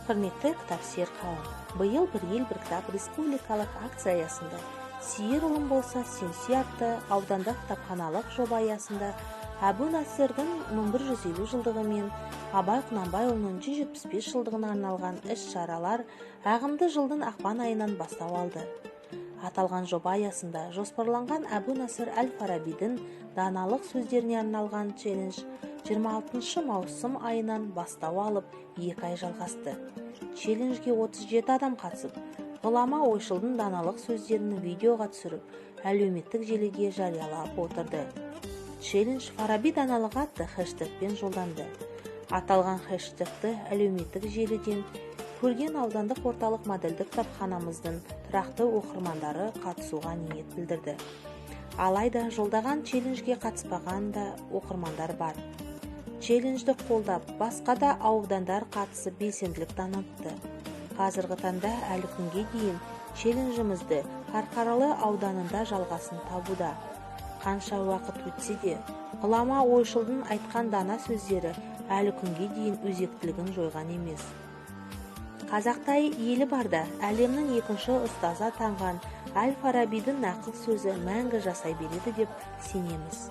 Құрметті кітапсүйер қауым, биыл «Бір ел бір кітап» республикалық акция аясында «Сүйер ұлым болса сен сүй» атты аудандық кітапханалық жоба аясында Әбу Насырдың 1150 жылдығы мен Абай Құнанбайұлының 175 жылдығына арналған іс-шаралар ағымды жылдың ақпан айынан бастау алды. Аталған жоба аясында жоспарланған Әбу Насыр әл-Фарабидің даналық сөздеріне арналған челлендж 26 маусым айынан бастау алып, 2 ай жалғасты. Челленджге 37 адам қатысып, ғұлама ойшылдың даналық сөздерін видеоға түсіріп, әлеуметтік желіге жариялап отырды. Челлендж «Фараби даналығы» атты хэштегпен жолданды. Аталған хэштегті әлеуметтік желіден көрген аудандық орталық модельдік кітапханамыздың тұрақты оқырмандары қатысуға ниет білдірді. Алайда жолдаған челленджге қатыспаған да оқырмандар бар. Челленджді қолдап, басқа да аудандар қатысып белсенділік танытты. Қазіргі таңда әлі күнге дейін челленджімізді Қарқаралы ауданында жалғасын табуда. Қанша уақыт өтсе де, ғұлама ойшылдың айтқан дана сөздері әлі күнге дейін өзектілігін жойған емес. Қазақтай елі барда әлемнің екінші ұстазы атанған әл-Фарабидің нақыл сөзі мәңгі жасай береді деп сенеміз.